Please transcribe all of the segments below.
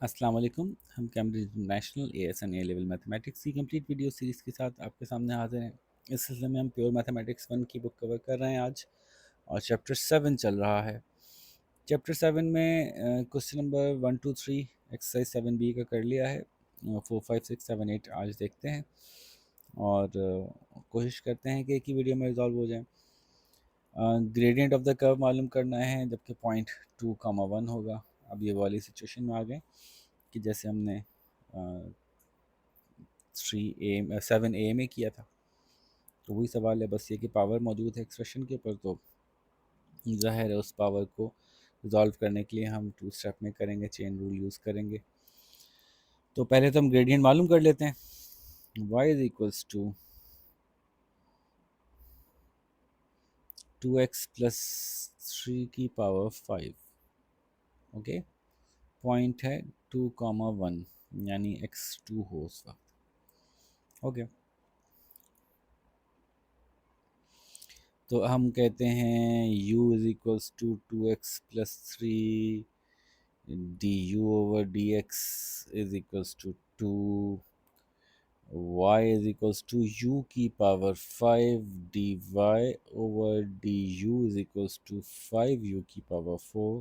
अस्सलाम वालेकुम। हम Cambridge international AS and A level mathematics की कंप्लीट वीडियो सीरीज़ के साथ आपके सामने हाजिर हैं। इस सिलसिले में हम प्योर मैथमेटिक्स 1 की बुक कवर कर रहे हैं आज, और चैप्टर 7 चल रहा है। चैप्टर 7 में क्वेश्चन नंबर 1 2 3 एक्सरसाइज 7B का कर लिया है। 4 5 6 7 8 आज देखते हैं, और कोशिश करते हैं कि एक ही वीडियो में रिजॉल्व हो जाए। ग्रेडियंट ऑफ द कर्व मालूम करना है, जबकि पॉइंट 2, 1 होगा। अब ये वाली सिचुएशन में आ गए कि जैसे हमने 7A में किया था, तो वही सवाल है, बस ये कि पावर मौजूद है एक्सप्रेशन के ऊपर, तो ज़ाहिर है उस पावर को रिजॉल्व करने के लिए हम 2 स्टेप में करेंगे, चेन रूल यूज़ करेंगे। तो पहले तो हम ग्रेडियंट मालूम कर लेते हैं। y is equals to 2x plus 3 की पावर 5। ओके, पॉइंट है 2, 1, यानी x2 हो उस वक्त। ओके, तो हम कहते हैं u is equals to 2x plus 3 du over dx is equals to 2, y is equals to u की power 5 dy over du is equals to 5u की power 4,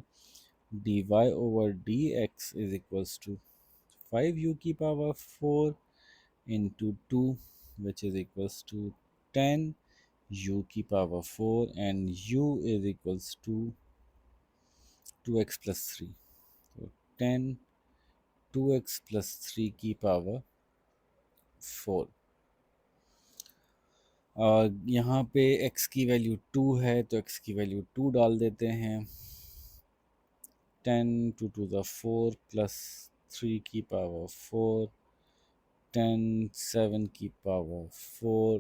dy over dx is equals to 5u की power 4 into 2, which is equals to 10 u की power 4, and u is equals to 2x plus 3, so 10 2x plus 3 की power 4। और यहाँ पे x की value 2 है, तो x की वैल्यू 2 डाल देते हैं। 10 2 टू द 4 प्लस 3 की पावर 4, 10 7 की पावर 4,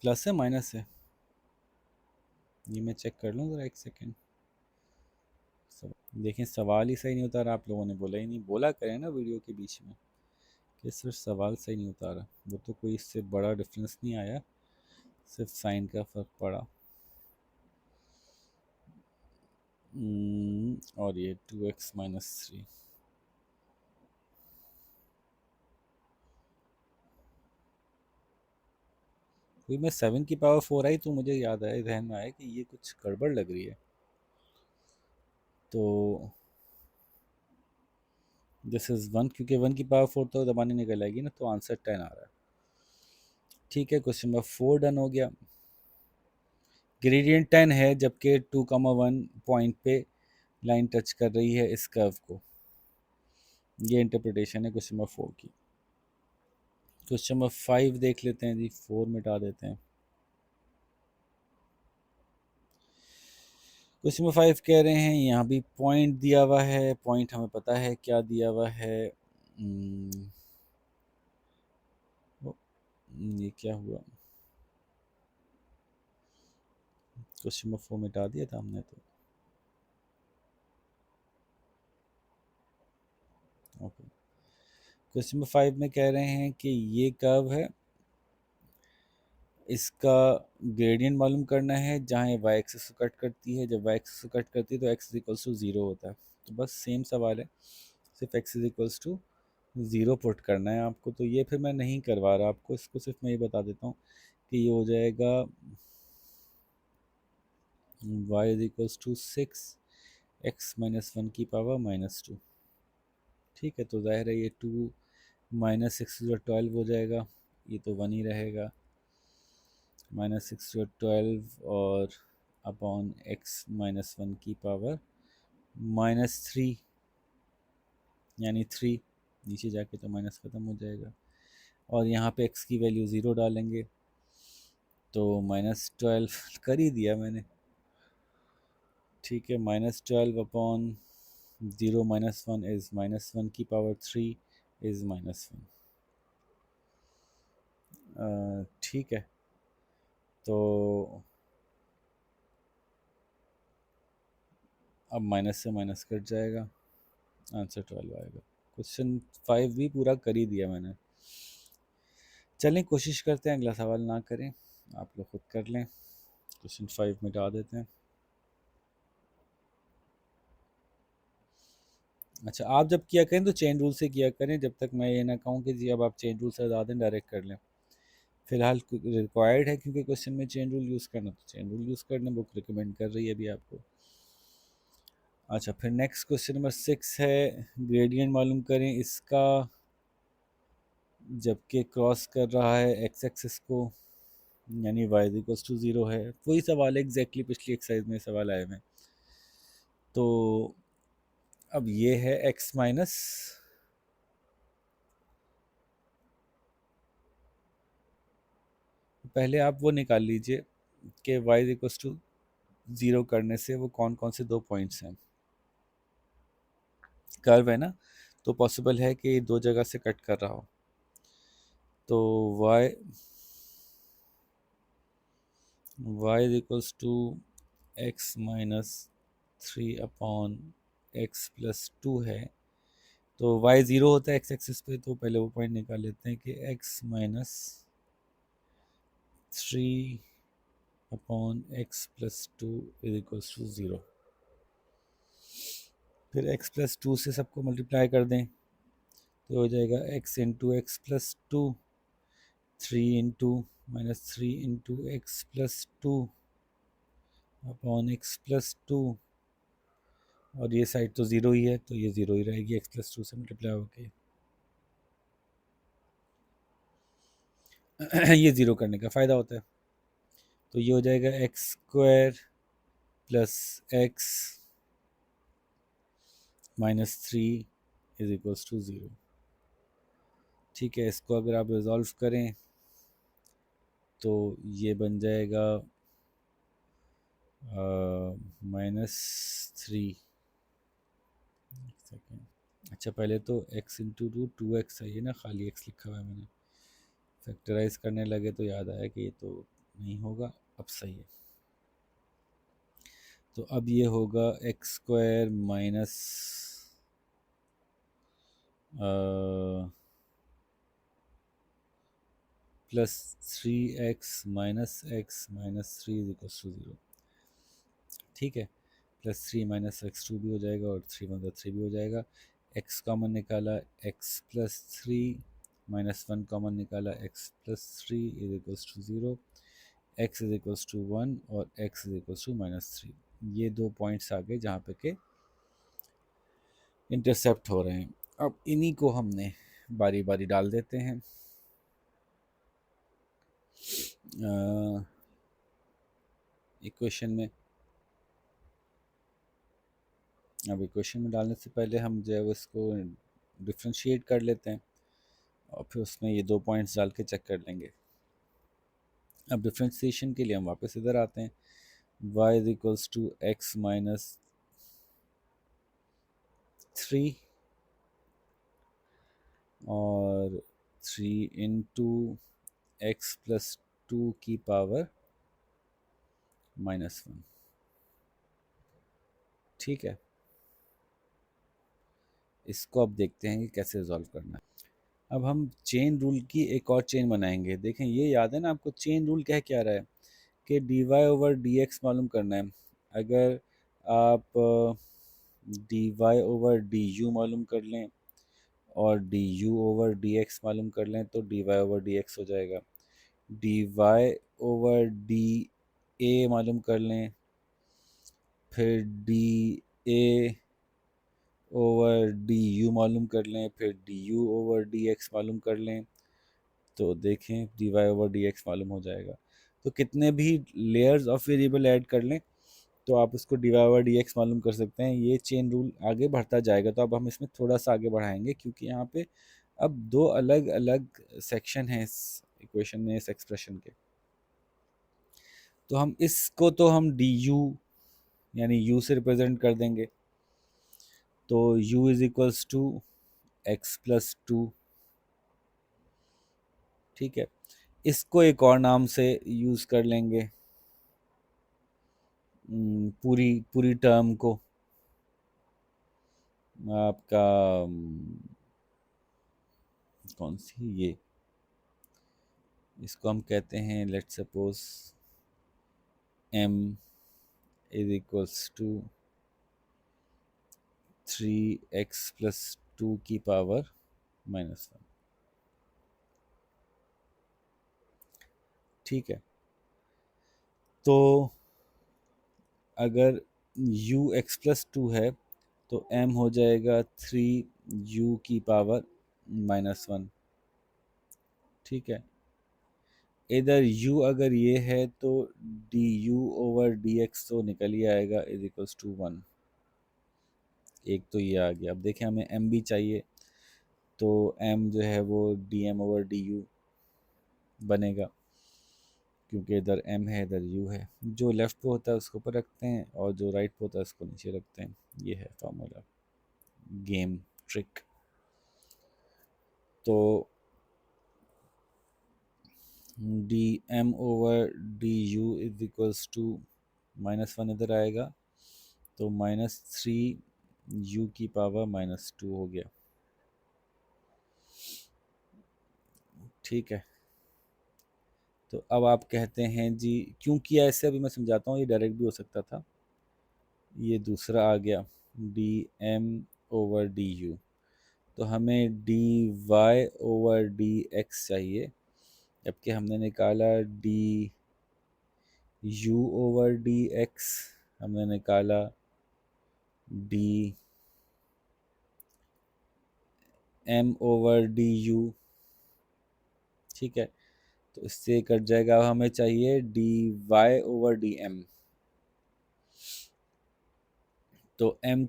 प्लस है माइनस है, ये मैं चेक कर लूँ ज़रा एक सेकेंड। देखें सवाल ही सही नहीं उतारा, आप लोगों ने बोला ही नहीं, बोला करें ना वीडियो के बीच में कि सिर्फ सवाल सही नहीं उतारा। वो तो कोई इससे बड़ा डिफरेंस नहीं आया, सिर्फ साइन का फ़र्क पड़ा। और ये 2x माइनस 3, फिर मैं 7 की पावर 4 आई तो मुझे याद आया, जहन में आया कि ये कुछ गड़बड़ लग रही है। तो दिस इज़ 1, क्योंकि 1 की पावर 4 तो दबाने निकल आएगी ना, तो आंसर 10 आ रहा है। ठीक है, क्वेश्चन नंबर 4 डन हो गया। ग्रेडियंट 10 है, जबकि 2, 1 पॉइंट पे लाइन टच कर रही है इस कर्व को। ये इंटरप्रिटेशन है क्वेश्चन नंबर 4 की। क्वेश्चन नंबर 5 देख लेते हैं जी, 4 मिटा देते हैं। क्वेश्चन नंबर 5 कह रहे हैं, यहाँ भी पॉइंट दिया हुआ है। पॉइंट हमें पता है क्या दिया हुआ है। ये क्या हुआ, क्वेश्चन नंबर 4 मिटा दिया था हमने तो। ओके, क्वेश्चन नंबर 5 में कह रहे हैं कि ये कर्व है, इसका ग्रेडियंट मालूम करना है जहाँ वाई एक्सिस को कट करती है। जब वाई एक्सिस को कट करती है तो एक्स इक्वल्स टू 0 होता है। तो बस सेम सवाल है, सिर्फ x is equals to 0 put करना है आपको। तो ये फिर मैं नहीं करवा रहा आपको, इसको सिर्फ मैं ये बता देता हूँ कि ये हो जाएगा y is equals to 6 x minus 1 की पावर माइनस 2। ठीक है, तो ज़ाहिर है ये 2 माइनस 6 जो 12 हो जाएगा, ये तो 1 ही रहेगा। माइनस 6 जो 12 और अपॉन x माइनस 1 की पावर माइनस 3, यानी 3 नीचे जाके तो माइनस ख़त्म हो जाएगा। और यहाँ पे x की वैल्यू 0 डालेंगे तो -12 कर ही दिया मैंने। ठीक है, -12 अपॉन 0 माइनस 1 इज़ माइनस 1 की पावर 3 इज़ -1। ठीक है, तो अब माइनस से माइनस कट जाएगा, आंसर 12 आएगा। क्वेश्चन 5 भी पूरा कर ही दिया मैंने। चलें कोशिश करते हैं अगला सवाल ना करें, आप लोग खुद कर लें। क्वेश्चन 5 मिटा देते हैं। अच्छा, आप जब किया करें तो चेन रूल से किया करें, जब तक मैं ये ना कहूँ कि जी अब आप चेन रूल से हटा दें, डायरेक्ट कर लें। फिलहाल रिक्वायर्ड है क्योंकि क्वेश्चन में चेन रूल यूज़ करना, तो चेन रूल यूज़ करना बुक रिकमेंड कर रही है अभी आपको। अच्छा, फिर नेक्स्ट क्वेश्चन नंबर 6 है, ग्रेडियंट मालूम करें इसका जबकि क्रॉस कर रहा है एक्स एक्सिस को, यानी y इक्वल्स टू 0 है। वही सवाल है एग्जैक्टली पिछली एक्सरसाइज में सवाल आए हुए। तो अब ये है x माइनस, पहले आप वो निकाल लीजिए कि y इक्वल्स टू 0 करने से वो कौन कौन से दो पॉइंट्स हैं। कर्व है ना, तो पॉसिबल है कि दो जगह से कट कर रहा हो। तो y equals to x minus 3/x+2 है। तो y 0 होता है एक्स एक्सिस पे, तो पहले वो पॉइंट निकाल लेते हैं कि x minus 3/x+2 is equals to 0। फिर x+2 से सबको मल्टीप्लाई कर दें तो हो जाएगा x into x+2, 3 into -3 into x+2 और ये साइड तो ज़ीरो ही है, तो ये ज़ीरो ही रहेगी x+2 से मल्टीप्लाई होके। ये ज़ीरो करने का फ़ायदा होता है। तो ये हो जाएगा x² plus x minus 3 is equals to 0। ठीक है, इसको अगर आप रिजॉल्व करें तो ये बन जाएगा -3। सेकेंड, अच्छा पहले तो x इंटू रूट 2x है, ये ना खाली x लिखा हुआ है मैंने, फैक्टराइज करने लगे तो याद आया कि ये तो नहीं होगा। अब सही है, तो अब ये होगा x² minus plus 3x minus x minus 3 is equal to 0। ठीक है, +3 - x2 भी हो जाएगा और 3 भी हो जाएगा। x कॉमन निकाला, x+3 -1 कॉमन निकाला, x+3 is equals to 0, x is equals to 1 और x इज इक्वल्स टू -3। ये दो पॉइंट्स आ गए जहाँ पे के इंटरसेप्ट हो रहे हैं। अब इन्हीं को हमने बारी बारी डाल देते हैं इक्वेशन में। अब इक्वेशन में डालने से पहले हम जो है वो इसको डिफ्रेंशिएट कर लेते हैं और फिर उसमें ये दो पॉइंट्स डाल के चेक कर लेंगे। अब डिफ्रेंशिएशन के लिए हम वापस इधर आते हैं, y is equals to x minus 3 और 3 इंटू x+2 की पावर -1। ठीक है, इसको अब देखते हैं कि कैसे रिजॉल्व करना है। अब हम चेन रूल की एक और चेन बनाएंगे। देखें, ये याद है ना आपको, चेन रूल क्या रहा है कि dy/dx मालूम करना है। अगर आप dy/du मालूम कर लें और du/dx मालूम कर लें तो dy/dx हो जाएगा। dy/da मालूम कर लें, फिर da/du मालूम कर लें, फिर du/dx मालूम कर लें, तो देखें dy/dx मालूम हो जाएगा। तो कितने भी लेयर्स ऑफ वेरिएबल ऐड कर लें तो आप उसको dy/dx मालूम कर सकते हैं। ये चेन रूल आगे बढ़ता जाएगा, तो अब हम इसमें थोड़ा सा आगे बढ़ाएंगे क्योंकि यहाँ पे अब दो अलग अलग सेक्शन हैं इस इक्वेशन में, इस एक्सप्रेशन के। तो हम इसको तो हम du यानी u से रिप्रेजेंट कर देंगे, तो u is equals to x+2। ठीक है, इसको एक और नाम से यूज़ कर लेंगे, पूरी पूरी टर्म को आपका कौन सी ये, इसको हम कहते हैं let's suppose m is equals to 3x+2 की पावर -1। ठीक है, तो अगर u(x+2) है तो m हो जाएगा 3u की पावर -1। ठीक है, इधर u अगर ये है तो du/dx तो निकल ही आएगा = 1। एक तो ये आ गया। अब देखें हमें m भी चाहिए, तो m जो है वो dm/du बनेगा, क्योंकि इधर m है इधर u है। जो लेफ़्ट पे होता है उसको ऊपर रखते हैं और जो राइट पे होता है उसको नीचे रखते हैं। ये है फार्मूला, गेम ट्रिक। तो dm/du -1 इधर आएगा, तो -3u की पावर -2 हो गया। ठीक है, तो अब आप कहते हैं जी क्यों किया ऐसे, अभी मैं समझाता हूँ। ये डायरेक्ट भी हो सकता था। ये दूसरा आ गया dm/du, तो हमें dy/dx चाहिए, जबकि हमने निकाला du/dx, हमने निकाला dm/du। ठीक है, तो इससे कट जाएगा। अब हमें चाहिए dy/dm। तो m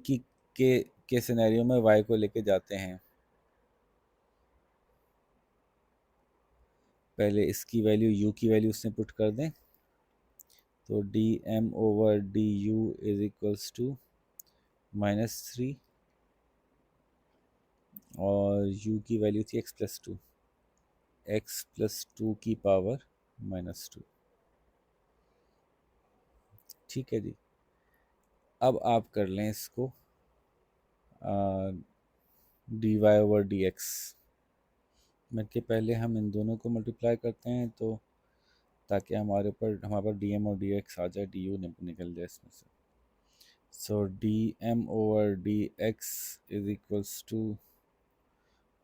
के सिनेरियो में y को लेके जाते हैं। पहले इसकी वैल्यू u की वैल्यू उसमें पुट कर दें, तो dm/du = -3, और u की वैल्यू थी x+2, x+2 की पावर -2। ठीक है जी, अब आप कर लें इसको dy/dx में के पहले हम इन दोनों को मल्टीप्लाई करते हैं, तो ताकि हमारे पास dm और dx आ जाए, du निकल जाए इसमें से। सो dm/dx =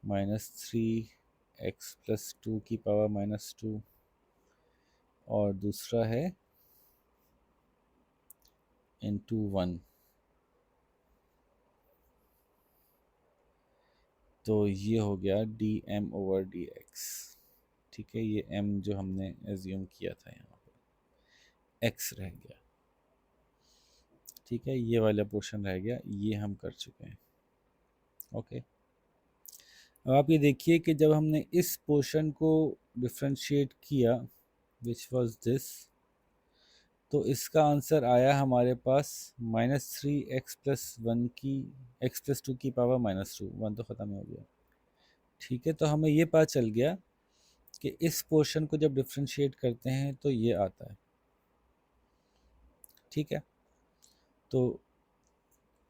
-3x+2 की पावर -2, और दूसरा है × 1। तो ये हो गया dm/dx। ठीक है, ये m जो हमने एज्यूम किया था यहाँ पर x रह गया। ठीक है, ये वाला पोर्शन रह गया, ये हम कर चुके हैं। ओके, अब आप ये देखिए कि जब हमने इस पोर्शन को डिफ्रेंशिएट किया, विच वाज दिस, तो इसका आंसर आया हमारे पास -3x+1 की x+2 की पावर -2। 1 तो ख़त्म हो गया। ठीक है, तो हमें ये पता चल गया कि इस पोर्शन को जब डिफ्रेंशिएट करते हैं तो ये आता है। ठीक है, तो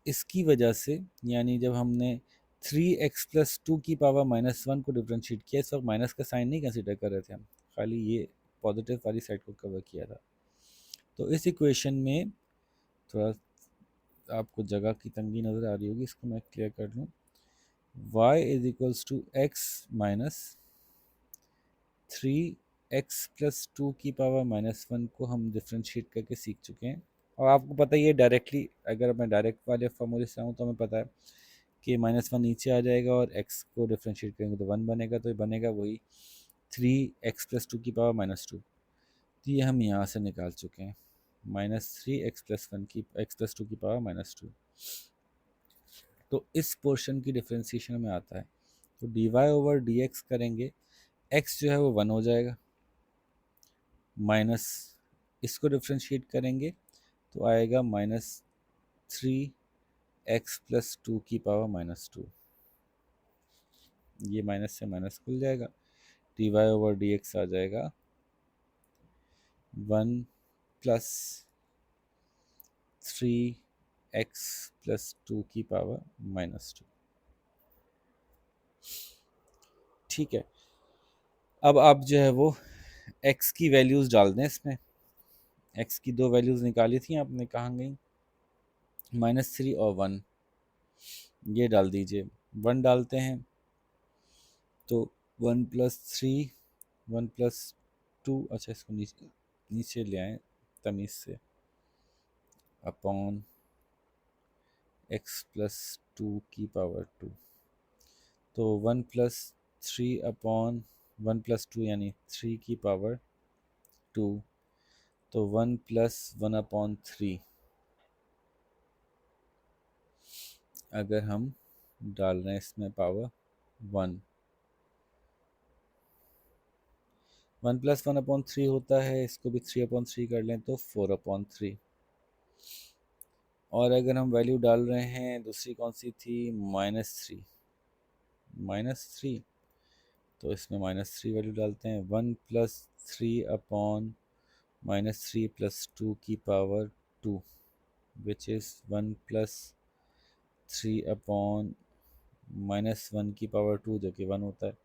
इसकी वजह से, यानी जब हमने 3x+2 की पावर -1 को डिफ्रेंशिएट किया, इस वक्त माइनस का साइन नहीं कंसिडर कर रहे थे हम, खाली ये पॉजिटिव वाली साइड को कवर किया था। तो इस इक्वेशन में थोड़ा आपको जगह की तंगी नज़र आ रही होगी, इसको मैं क्लियर कर लूँ। y = x - 3x+2 की पावर -1 को हम डिफ्रेंशिएट करके सीख चुके हैं। और आपको पता ही है डायरेक्टली, अगर मैं डायरेक्ट वाले फार्मूले से आऊँ तो हमें पता है कि -1 नीचे आ जाएगा और x को डिफ्रेंशिएट करेंगे तो 1 बनेगा, तो ये बनेगा वही 3x+2 की पावर -2। तो ये हम यहाँ से निकाल चुके हैं, -3x+2 की पावर -2। तो इस पोर्शन की डिफ्रेंशिएशन में आता है, तो dy/dx करेंगे, x जो है वो 1 हो जाएगा, माइनस इसको डिफ्रेंशिएट करेंगे तो आएगा -3x+2 की पावर -2। ये माइनस से माइनस खुल जाएगा, dy/dx आ जाएगा 1 + 3x+2 की पावर -2। ठीक है, अब आप जो है वो x की वैल्यूज़ डाल दें इसमें। x की दो वैल्यूज़ निकाली थी आपने, कहाँ गई? -3 और 1। ये डाल दीजिए, 1 डालते हैं तो 1+3, 1+2, अच्छा इसको नीचे नीचे ले आए तमीज़ से, अपॉन x+2 की पावर 2, तो 1+3 अपॉन 1+2 यानी 3 की पावर 2, तो 1+1/3 अगर हम डाल रहे हैं इसमें पावर 1, 1+1/3 होता है, इसको भी 3/3 कर लें तो 4/3। और अगर हम वैल्यू डाल रहे हैं, दूसरी कौन सी थी, -3, -3, तो इसमें -3 वैल्यू डालते हैं, 1+3/-3 + 2 की पावर 2, विच इज़ 1+3/-1 जो कि 1 होता है,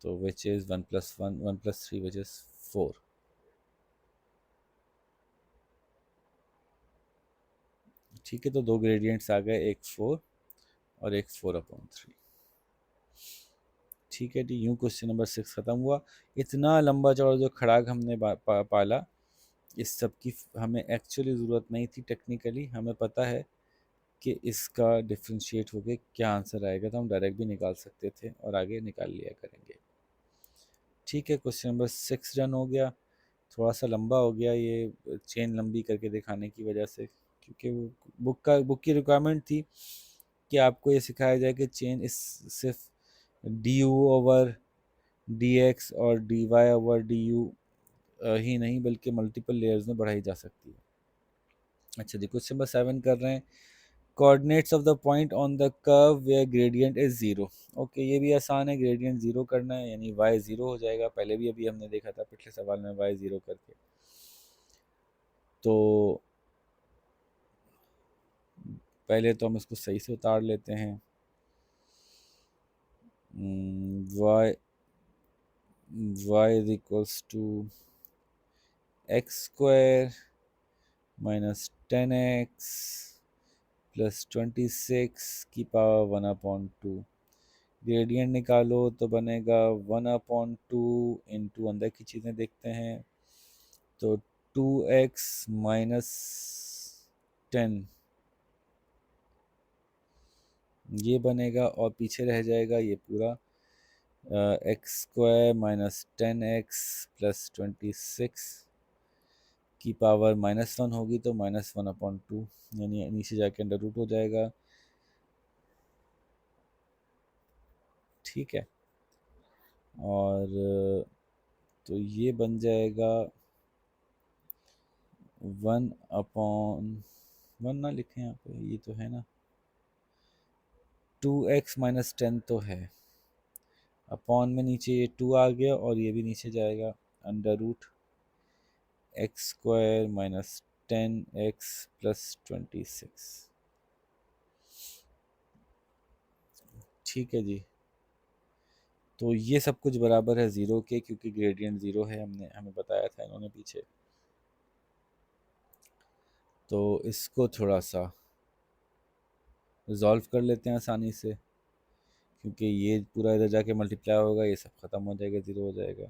तो विच इज़ 1+1, 1+3 विच इज़ 4। ठीक है, तो दो ग्रेडियंट्स आ गए, एक 4 और एक 4/3। ठीक है जी, यूँ क्वेश्चन नंबर 6 ख़त्म हुआ। इतना लंबा चौड़ा जो खड़ाक हमने पाला, इस सब की हमें एक्चुअली ज़रूरत नहीं थी। टेक्निकली हमें पता है कि इसका डिफ्रेंशिएट होके क्या आंसर आएगा, तो हम डायरेक्ट भी निकाल सकते थे और आगे निकाल लिया करेंगे। ठीक है, क्वेश्चन नंबर 6 डन हो गया। थोड़ा सा लंबा हो गया ये चेन लंबी करके दिखाने की वजह से, क्योंकि वो बुक की रिक्वायरमेंट थी कि आपको ये सिखाया जाए कि चेन इस सिर्फ du/dx और dy/du ही नहीं, बल्कि मल्टीपल लेयर्स में बढ़ाई जा सकती है। अच्छा जी, क्वेश्चन नंबर 7 कर रहे हैं, coordinates of the point on the curve where gradient is 0। Okay, ये भी आसान है, ग्रेडियंट 0 करना है, यानी y 0 हो जाएगा। पहले भी अभी हमने देखा था पिछले सवाल में y 0 करके। तो पहले तो हम इसको सही से उतार लेते हैं, y is equals to x² -10x +26 की पावर 1/2। ग्रेडियंट निकालो तो बनेगा 1/2 इंटू, अंदर की चीज़ें देखते हैं, तो 2x-10 ये बनेगा, और पीछे रह जाएगा ये पूरा x² -10x +26 की पावर -1 होगी, तो -1/2, यानी नीचे जाके अंडर रूट हो जाएगा। ठीक है, और तो ये बन जाएगा 1/1 ना लिखें यहाँ पे, ये तो है ना, 2x-10 तो है, अपॉन में नीचे ये 2 आ गया और ये भी नीचे जाएगा, अंडर रूट x² -10x +26। ठीक है जी, तो ये सब कुछ बराबर है 0 के, क्योंकि ग्रेडियंट 0 है, हमें बताया था इन्होंने पीछे। तो इसको थोड़ा सा रिजॉल्व कर लेते हैं आसानी से, क्योंकि ये पूरा इधर जाके मल्टीप्लाई होगा, ये सब ख़त्म हो जाएगा, 0 हो जाएगा।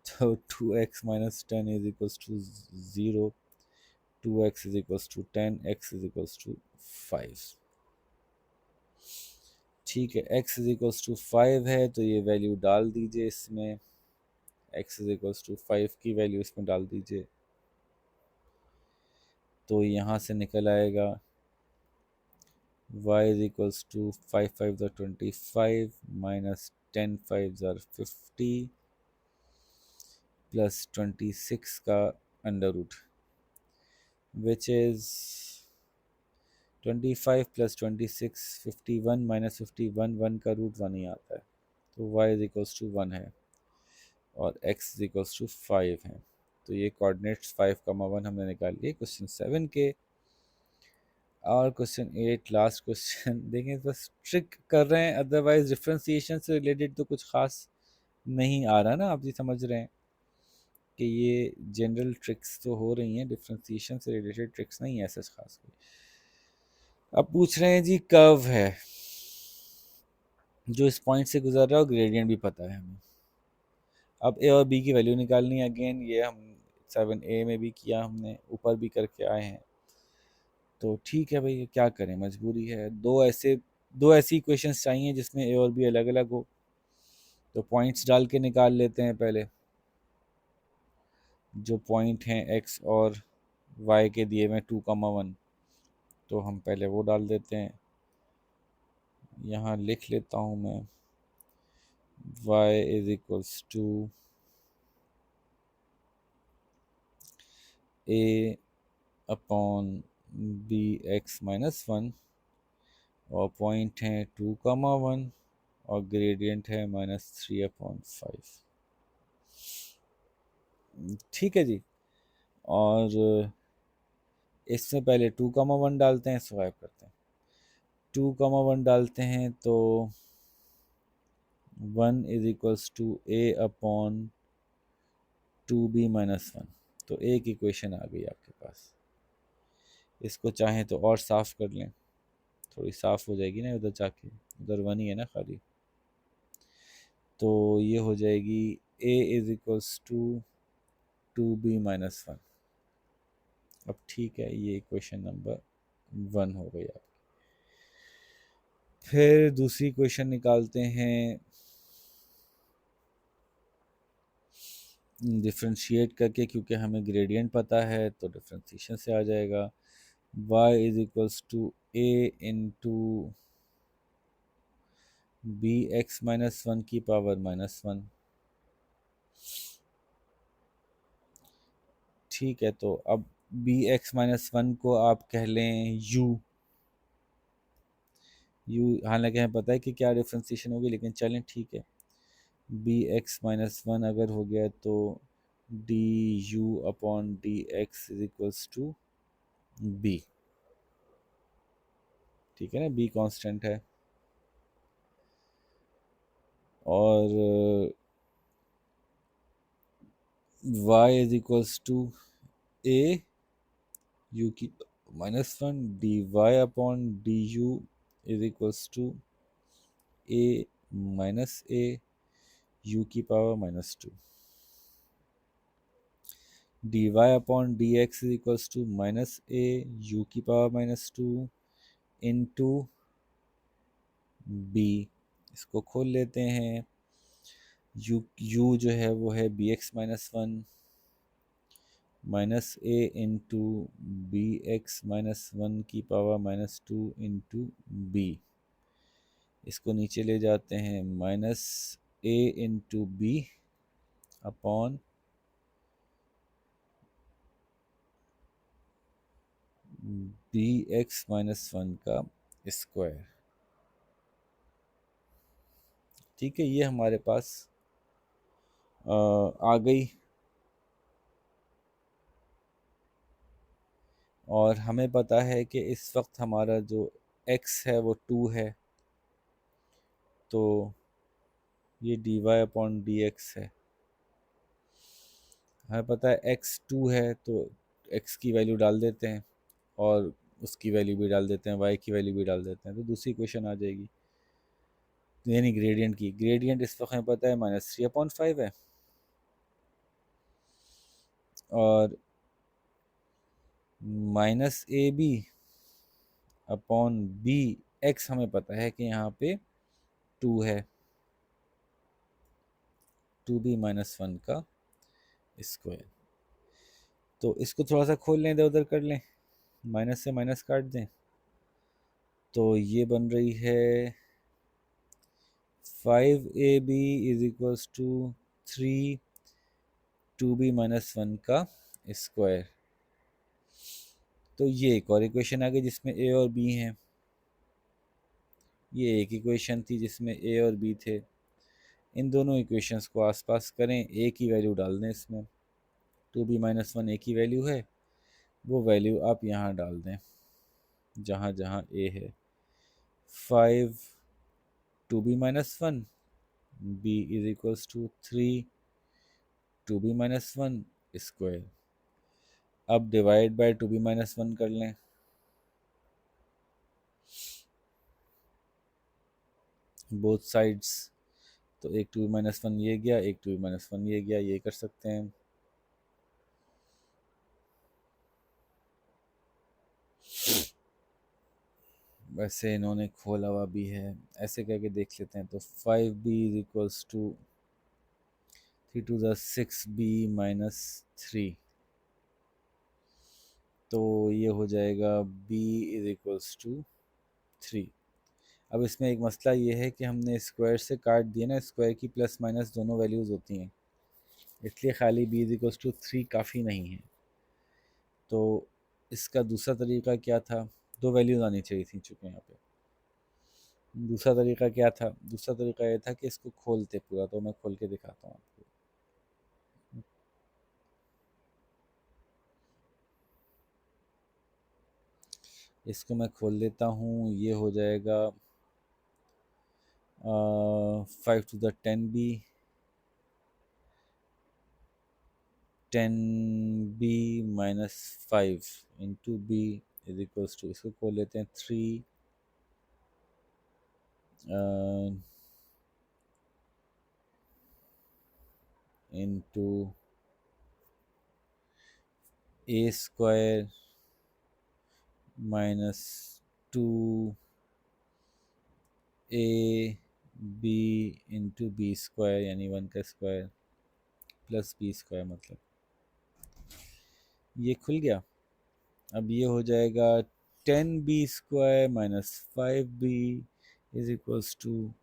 तो 2x-10 is equals to 0, 2x is equals to 10, x is equals to 5। ठीक है, x इज इक्वल्स टू 5 है, तो ये वैल्यू डाल दीजिए इसमें, x इज इक्वल्स टू 5 की वैल्यू इसमें डाल दीजिए, तो यहाँ से निकल आएगा y इज इक्वल्स टू 5 5 25 -10 5 50 +26 का अंडर रूट, विच इज़ 25 + 26 51 -51, 1 का रूट 1 ही आता है, तो y इज इक्वल्स टू 1 है और x इज इक्वल्स टू 5 है। तो ये कोऑर्डिनेट्स 5,1 हमने निकाल लिए क्वेश्चन 7 के। और क्वेश्चन 8 लास्ट क्वेश्चन देखें, बस ट्रिक कर रहे हैं, अदरवाइज डिफ्रेंसिएशन से रिलेटेड तो कुछ खास नहीं आ रहा ना, आप ये समझ रहे हैं कि ये जनरल ट्रिक्स तो हो रही हैं, डिफ्रेंसिएशन से रिलेटेड ट्रिक्स नहीं है ऐसा खास कोई। अब पूछ रहे हैं जी कर्व है जो इस पॉइंट से गुजर रहा है और ग्रेडियंट भी पता है हमें। अब ए और बी की वैल्यू निकालनी है। अगेन ये हम 7A में भी किया, हमने ऊपर भी करके आए हैं। तो ठीक है भाई, क्या करें, मजबूरी है। दो ऐसी इक्वेशंस चाहिए जिसमें ए और बी अलग अलग हो। तो पॉइंट्स डाल के निकाल लेते हैं पहले। जो पॉइंट हैं एक्स और वाई के दिए हुए 2,1, तो हम पहले वो डाल देते हैं। यहाँ लिख लेता हूँ मैं y is equals to a upon b x minus one, और पॉइंट है 2,1 और ग्रेडियंट है -3/5। ठीक है जी। और इसमें पहले 2,1 डालते हैं, स्वाइप करते हैं। 2,1 डालते हैं तो 1 is equals to a upon 2b-1। तो एक इक्वेशन आ गई आपके पास। इसको चाहें तो और साफ कर लें, थोड़ी साफ हो जाएगी ना, उधर जाके उधर 1 ही है ना खाली। तो ये हो जाएगी a is equals to 2b-1। अब ठीक है, ये इक्वेशन नंबर 1 हो गई। आप फिर दूसरी क्वेश्चन निकालते हैं डिफ्रेंशिएट करके, क्योंकि हमें ग्रेडियंट पता है तो डिफ्रेंशिएशन से आ जाएगा। y is equals to a into b x minus one की पावर -1। ठीक है, तो अब बी एक्स माइनस वन को आप कह लें u। हालांकि हमें पता है कि क्या डिफ्रेंशिएशन होगी, लेकिन चलें ठीक है। बी एक्स माइनस वन अगर हो गया तो d u upon d x is equals to b. ठीक है ना, बी कांस्टेंट है। और y is equals to a u की -1 d y upon d u is equals to a minus a u की power -2। D y upon d x is equals to -a u की power -2 into b. इसको खोल लेते हैं। U जो है वो है b x minus one -a into b x minus one की पावर -2 इंटू बी। इसको नीचे ले जाते हैं, -a into b upon b x minus one का स्क्वायर। ठीक है, ये हमारे पास आ गई। और हमें पता है कि इस वक्त हमारा जो x है वो 2 है, तो ये d y upon d x है। हमें पता है x 2 है, तो x की वैल्यू डाल देते हैं और उसकी वैल्यू भी डाल देते हैं, y की वैल्यू भी डाल देते हैं, तो दूसरी क्वेश्चन आ जाएगी। यानी ग्रेडियंट की, ग्रेडियंट इस वक्त हमें पता है -3/5 है। और -ab अपॉन बी एक्स हमें पता है कि यहाँ पे 2 है, 2b-1 का स्क्वायर। तो इसको थोड़ा सा खोल लें, इधर उधर कर लें, माइनस से माइनस काट दें, तो ये बन रही है 5ab is equals to 3 2b-1 का स्क्वायर। तो ये एक और इक्वेशन आ गई जिसमें a और b हैं। ये एक इक्वेशन थी जिसमें a और b थे। इन दोनों इक्वेशंस को आसपास करें, a की वैल्यू डाल दें इसमें। 2b-1 a की वैल्यू है, वो वैल्यू आप यहाँ डाल दें जहाँ जहाँ a है। 5 2b-1, b is equals to 3 2b-1 square. अब डिवाइड बाय 2b-1 कर लें, बोथ साइड्स। तो एक 2b-1 ये गया, एक 2b-1 ये गया, ये कर सकते हैं। वैसे इन्होंने खोला हुआ भी है, ऐसे करके देख लेते हैं। तो 5b = 3 to the 6b - 3। तो ये हो जाएगा b = 3। अब इसमें एक मसला ये है कि हमने स्क्वायर से काट दिया ना, स्क्वायर की प्लस माइनस दोनों वैल्यूज़ होती हैं, इसलिए खाली b = 3 काफ़ी नहीं है। तो इसका दूसरा तरीका क्या था? दो वैल्यूज़ आनी चाहिए थी चूँकि यहाँ पे। दूसरा तरीका क्या था? दूसरा तरीका ये था कि इसको खोलते पूरा, तो मैं खोल के दिखाता हूँ आपको। इसको मैं खोल देता हूँ, ये हो जाएगा 5 to the 10b, 10b - 5 into b = इसको खोल लेते हैं 3 into a square minus 2 a b into b square, यानी 1 का स्क्वायर प्लस b स्क्वायर, मतलब ये खुल गया। अब ये हो जाएगा 10b² - 5b =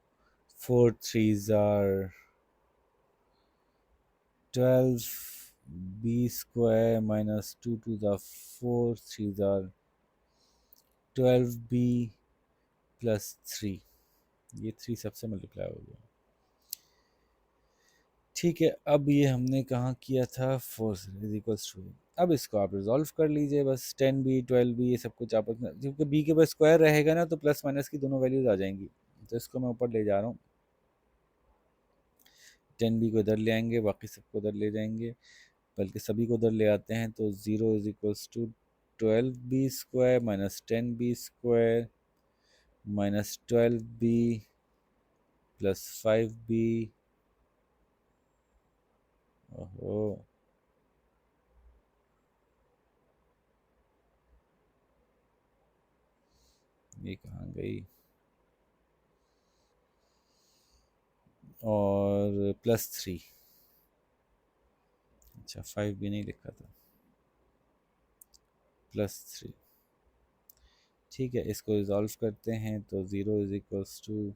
4 3s are 12b² - 2 to the 4 3s are 12b + 3। ये 3 सबसे मल्टीप्लाई हो गया। ठीक है, अब ये हमने कहाँ किया था? 4 = 2। अब इसको आप रिजॉल्व कर लीजिए बस। 10b 12b ये सब कुछ आपस में, क्योंकि b के पास स्क्वायर रहेगा ना, तो प्लस माइनस की दोनों वैल्यूज आ जाएंगी। तो इसको मैं ऊपर ले जा रहा हूँ, 10b को इधर ले आएंगे, बाकी सबको उधर ले जाएंगे, बल्कि सभी को उधर ले आते हैं। तो 0 = 12b² - 10b² - 12b + 5b। ओहो, ये कहाँ गई? और +3। अच्छा, 5 भी नहीं लिखा था, +3। ठीक है, इसको रिजॉल्व करते हैं। तो 0 =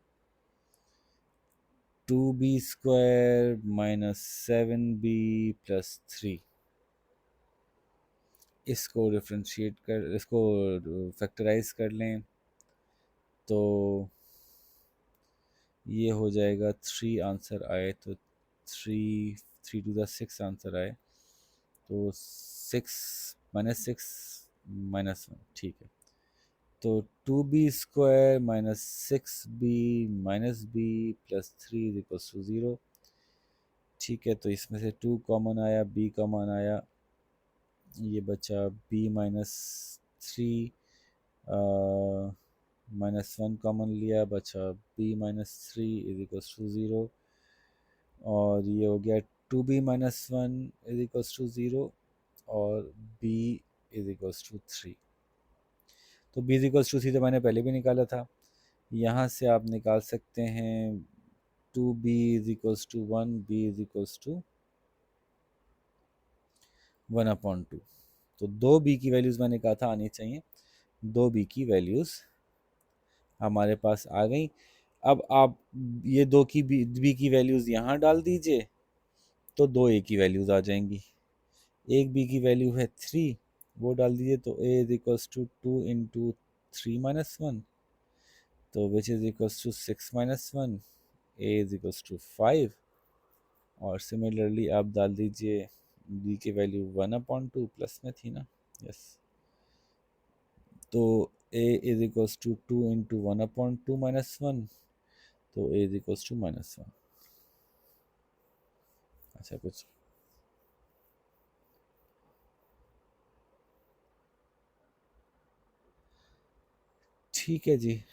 2b² - 7b + 3। इसको डिफ्रेंशिएट कर, इसको फैक्टराइज कर लें, तो ये हो जाएगा 3 आंसर आए, तो 3 to the 6 आंसर आए, तो 6 -6 -1, ठीक है। तो 2b² - 6b - b + 3 = 0। ठीक है, तो इसमें से 2 कॉमन आया, b कॉमन आया, ये बचा b - 3, -1 कॉमन लिया, बचा b - 3 = 0। और ये हो गया 2b - 1 = 0 और b = 3। तो b = 3 तो मैंने पहले भी निकाला था। यहाँ से आप निकाल सकते हैं 2b = 1, b = 1/2। तो 2b की वैल्यूज़ मैंने कहा था आनी चाहिए, 2b की वैल्यूज़ हमारे पास आ गई। अब आप ये 2 की b की वैल्यूज़ यहाँ डाल दीजिए, तो 2a की वैल्यूज़ आ जाएंगी। एक b की वैल्यू है 3, वो डाल दीजिए, तो a = 2 × 3 - 1, तो which is equals to 6 - 1, a = 5। और सिमिलरली आप डाल दीजिए b की वैल्यू 1/2, प्लस में थी ना, यस। तो a = 2 × 1/2 - 1, तो a = -1। अच्छा, कुछ ठीक है जी।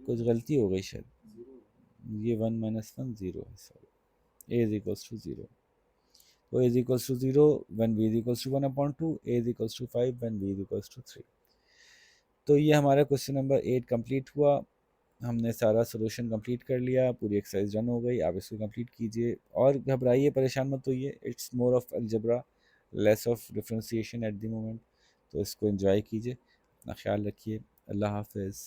कुछ गलती हो गई शायद, ये 1 माइनस 1 ज़ीरो है, sorry. A is equals to zero, तो a is equals to zero when b is equals to 1/2, a is equals to 5 when b is equals to 3। तो ये हमारा क्वेश्चन नंबर 8 कंप्लीट हुआ। हमने सारा सोल्यूशन कंप्लीट कर लिया, पूरी एक्सरसाइज रन हो गई। आप इसको कंप्लीट कीजिए और घबराइए, परेशान मत होइए। It's more of algebra, less of differentiation at the moment. तो इसको एंजॉय कीजिए। अपना ख्याल रखिए। अल्लाह हाफिज़।